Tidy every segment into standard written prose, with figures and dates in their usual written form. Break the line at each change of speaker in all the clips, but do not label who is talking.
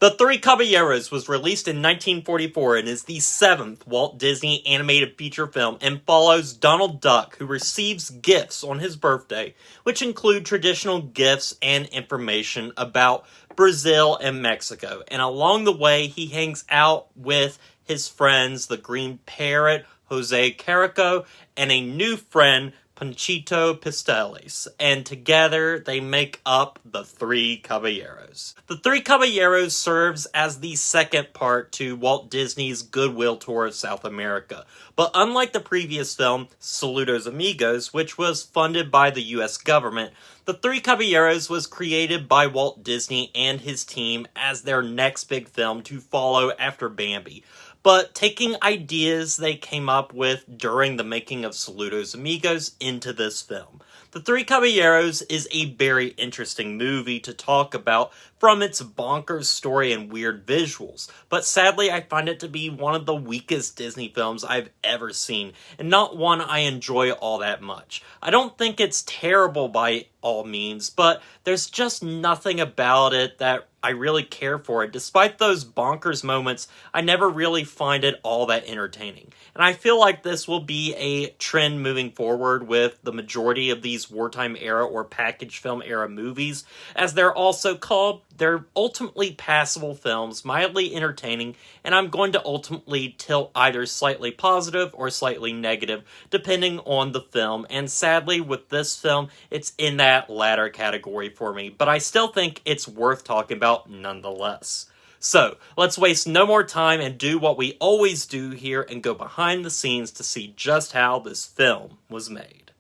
The Three Caballeros was released in 1944 and is the 7th Walt Disney animated feature film and follows Donald Duck, who receives gifts on his birthday, which include traditional gifts and information about Brazil and Mexico. And along the way, he hangs out with his friends, the Green Parrot, Jose Carico, and a new friend, Panchito Pisteles, and together they make up the Three Caballeros. The Three Caballeros serves as the second part to Walt Disney's Goodwill Tour of South America, but unlike the previous film, Saludos Amigos, which was funded by the US government, the Three Caballeros was created by Walt Disney and his team as their next big film to follow after Bambi, but taking ideas they came up with during the making of Saludos Amigos into this film. The Three Caballeros is a very interesting movie to talk about from its bonkers story and weird visuals, but sadly I find it to be one of the weakest Disney films I've ever seen, and not one I enjoy all that much. I don't think it's terrible by all means, but there's just nothing about it that I really care for it. Despite those bonkers moments, I never really find it all that entertaining. And I feel like this will be a trend moving forward with the majority of these wartime era or package film era movies, as they're also called. They're ultimately passable films, mildly entertaining, and I'm going to ultimately tilt either slightly positive or slightly negative, depending on the film, and sadly with this film, it's in that latter category for me, but I still think it's worth talking about nonetheless. So, let's waste no more time and do what we always do here and go behind the scenes to see just how this film was made.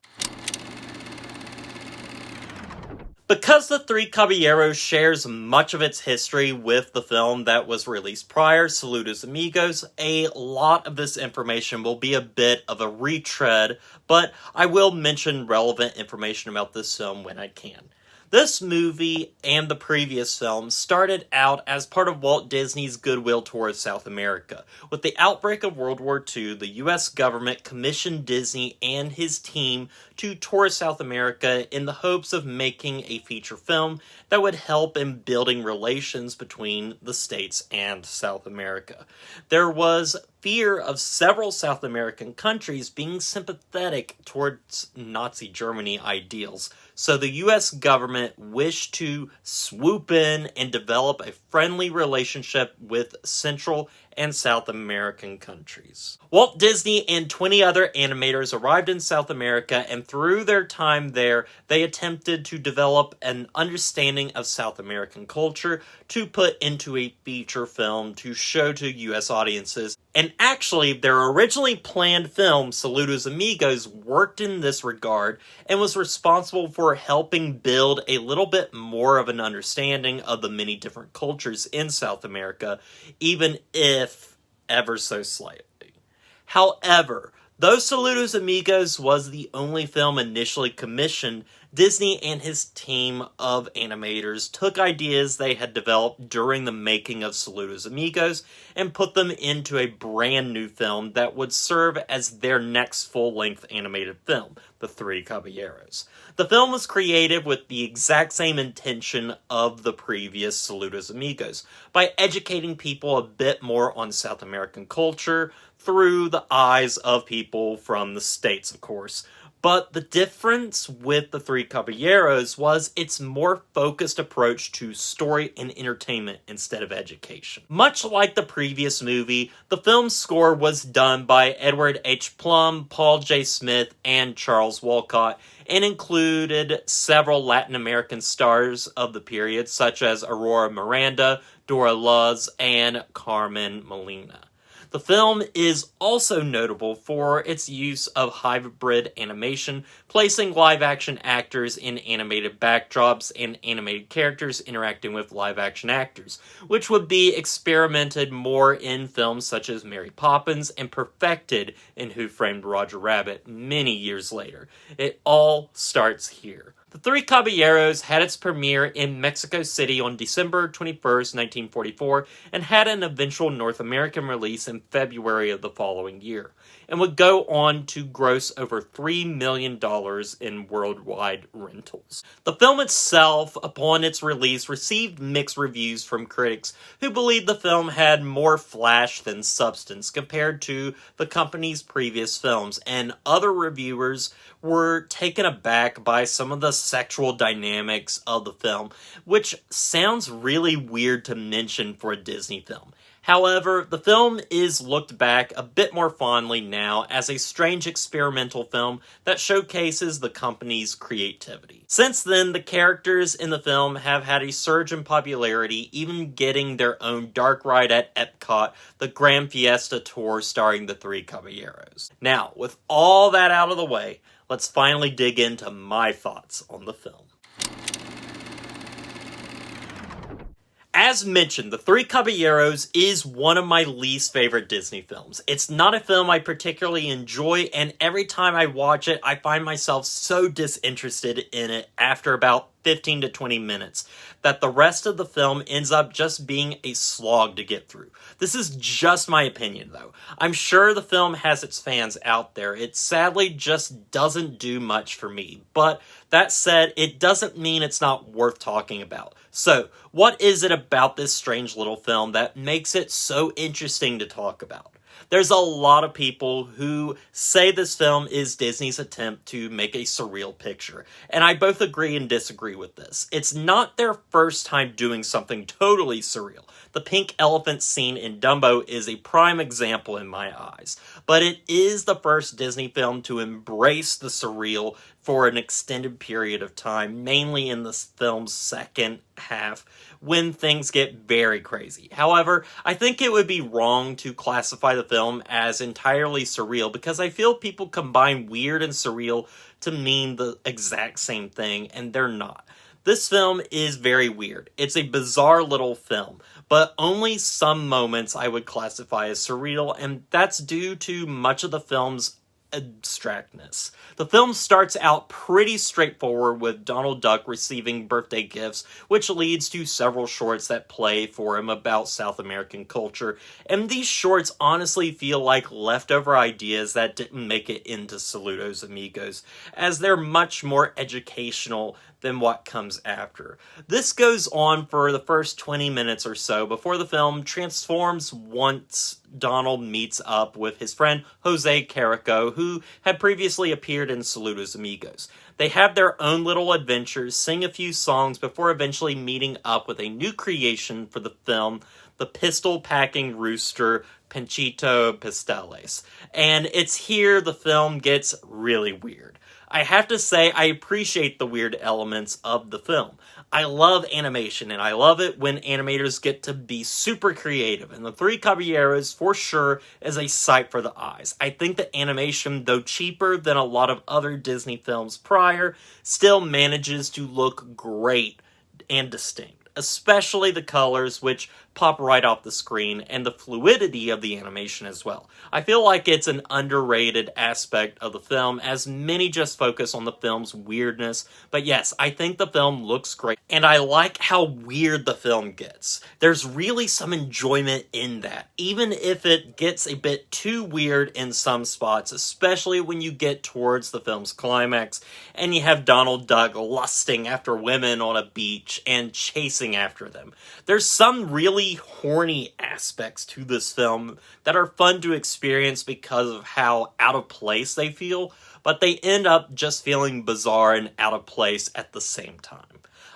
Because the Three Caballeros shares much of its history with the film that was released prior, Saludos Amigos, a lot of this information will be a bit of a retread, but I will mention relevant information about this film when I can. This movie and the previous film started out as part of Walt Disney's Goodwill Tour of South America. With the outbreak of World War II, the US government commissioned Disney and his team to tour South America in the hopes of making a feature film that would help in building relations between the States and South America. There was fear of several South American countries being sympathetic towards Nazi Germany ideals, so the US government wished to swoop in and develop a friendly relationship with Central and South American countries. Walt Disney and 20 other animators arrived in South America, and through their time there, they attempted to develop an understanding of South American culture to put into a feature film to show to US audiences. And actually, their originally planned film, Saludos Amigos, worked in this regard and was responsible for helping build a little bit more of an understanding of the many different cultures in South America, even if ever so slightly. However, though Saludos Amigos was the only film initially commissioned, Disney and his team of animators took ideas they had developed during the making of Saludos Amigos and put them into a brand new film that would serve as their next full-length animated film, The Three Caballeros. The film was created with the exact same intention of the previous Saludos Amigos, by educating people a bit more on South American culture through the eyes of people from the States, of course. But the difference with the Three Caballeros was its more focused approach to story and entertainment instead of education. Much like the previous movie, the film's score was done by Edward H. Plum, Paul J. Smith, and Charles Walcott, and included several Latin American stars of the period, such as Aurora Miranda, Dora Luz, and Carmen Molina. The film is also notable for its use of hybrid animation, placing live-action actors in animated backdrops and animated characters interacting with live-action actors, which would be experimented more in films such as Mary Poppins and perfected in Who Framed Roger Rabbit many years later. It all starts here. The Three Caballeros had its premiere in Mexico City on December 21st, 1944, and had an eventual North American release in February of the following year, and would go on to gross over $3 million in worldwide rentals. The film itself, upon its release, received mixed reviews from critics who believed the film had more flash than substance compared to the company's previous films, and other reviewers were taken aback by some of the sexual dynamics of the film, which sounds really weird to mention for a Disney film. However, the film is looked back a bit more fondly now as a strange experimental film that showcases the company's creativity. Since then, the characters in the film have had a surge in popularity, even getting their own dark ride at Epcot, the Grand Fiesta Tour starring the Three Caballeros. Now, with all that out of the way, let's finally dig into my thoughts on the film. As mentioned, The Three Caballeros is one of my least favorite Disney films. It's not a film I particularly enjoy, and every time I watch it, I find myself so disinterested in it after about 15 to 20 minutes that the rest of the film ends up just being a slog to get through. This is just my opinion, though. I'm sure the film has its fans out there. It sadly just doesn't do much for me. But that said, it doesn't mean it's not worth talking about. So, what is it about this strange little film that makes it so interesting to talk about? There's a lot of people who say this film is Disney's attempt to make a surreal picture, and I both agree and disagree with this. It's not their first time doing something totally surreal. The pink elephant scene in Dumbo is a prime example in my eyes, but it is the first Disney film to embrace the surreal for an extended period of time, mainly in the film's second half, when things get very crazy. However, I think it would be wrong to classify the film as entirely surreal, because I feel people combine weird and surreal to mean the exact same thing, and they're not. This film is very weird. It's a bizarre little film, but only some moments I would classify as surreal, and that's due to much of the film's abstractness. The film starts out pretty straightforward with Donald Duck receiving birthday gifts, which leads to several shorts that play for him about South American culture, and these shorts honestly feel like leftover ideas that didn't make it into Saludos Amigos, as they're much more educational than what comes after. This goes on for the first 20 minutes or so before the film transforms once Donald meets up with his friend Jose Carrico, who had previously appeared in Saludos Amigos. They have their own little adventures, sing a few songs before eventually meeting up with a new creation for the film, the pistol-packing rooster Panchito Pistoles. And it's here the film gets really weird. I have to say, I appreciate the weird elements of the film. I love animation, and I love it when animators get to be super creative, and The Three Caballeros, for sure, is a sight for the eyes. I think the animation, though cheaper than a lot of other Disney films prior, still manages to look great and distinct, especially the colors, which pop right off the screen, and the fluidity of the animation as well. I feel like it's an underrated aspect of the film, as many just focus on the film's weirdness, but yes, I think the film looks great, and I like how weird the film gets. There's really some enjoyment in that, even if it gets a bit too weird in some spots, especially when you get towards the film's climax, and you have Donald Duck lusting after women on a beach and chasing after them. There's some really horny aspects to this film that are fun to experience because of how out of place they feel, but they end up just feeling bizarre and out of place at the same time.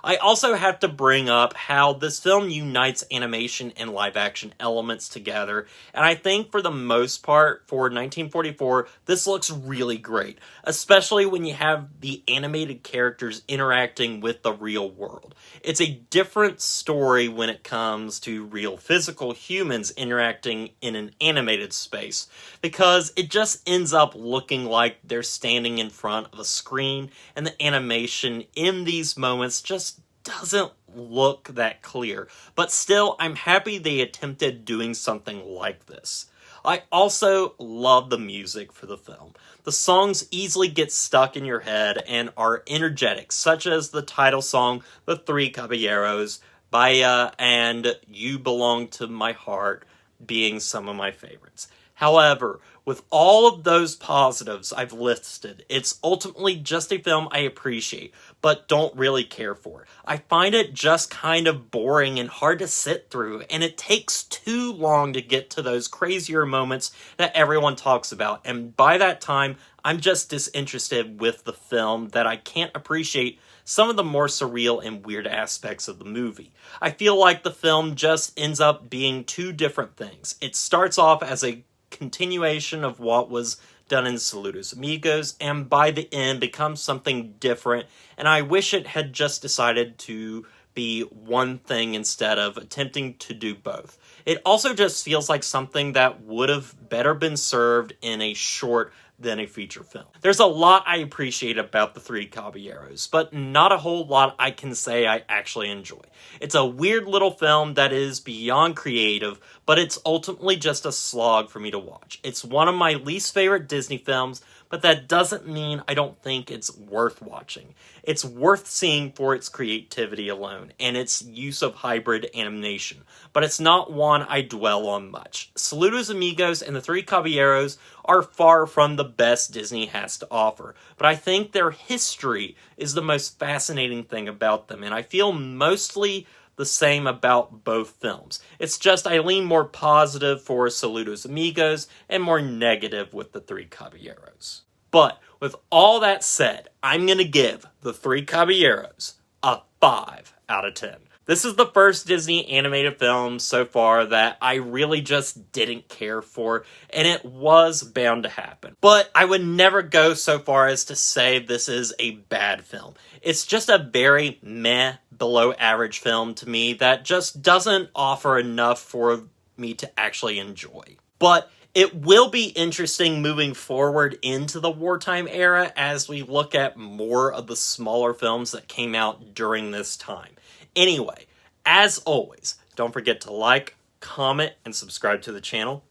I also have to bring up how this film unites animation and live-action elements together, and I think for the most part, for 1944, this looks really great, especially when you have the animated characters interacting with the real world. It's a different story when it comes to real physical humans interacting in an animated space, because it just ends up looking like they're standing in front of a screen, and the animation in these moments just doesn't look that clear. But still, I'm happy they attempted doing something like this. I also love the music for the film. The songs easily get stuck in your head and are energetic, such as the title song, The Three Caballeros, Baya, and You Belong to My Heart being some of my favorites. However, with all of those positives I've listed, it's ultimately just a film I appreciate, but don't really care for. I find it just kind of boring and hard to sit through, and it takes too long to get to those crazier moments that everyone talks about, and by that time, I'm just disinterested with the film that I can't appreciate some of the more surreal and weird aspects of the movie. I feel like the film just ends up being two different things. It starts off as a continuation of what was done in Saludos Amigos, and by the end becomes something different, and I wish it had just decided to be one thing instead of attempting to do both. It also just feels like something that would have better been served in a short than a feature film. There's a lot I appreciate about The Three Caballeros, but not a whole lot I can say I actually enjoy. It's a weird little film that is beyond creative, but it's ultimately just a slog for me to watch. It's one of my least favorite Disney films, but that doesn't mean I don't think it's worth watching. It's worth seeing for its creativity alone, and its use of hybrid animation, but it's not one I dwell on much. Saludos Amigos and The Three Caballeros are far from the best Disney has to offer, but I think their history is the most fascinating thing about them, and I feel mostly the same about both films. It's just I lean more positive for Saludos Amigos and more negative with The Three Caballeros. But with all that said, I'm going to give The Three Caballeros a 5 out of 10. This is the first Disney animated film so far that I really just didn't care for, and it was bound to happen. But I would never go so far as to say this is a bad film. It's just a very meh, below average film to me that just doesn't offer enough for me to actually enjoy. But it will be interesting moving forward into the wartime era as we look at more of the smaller films that came out during this time. Anyway, as always, don't forget to like, comment, and subscribe to the channel,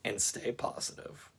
and stay positive.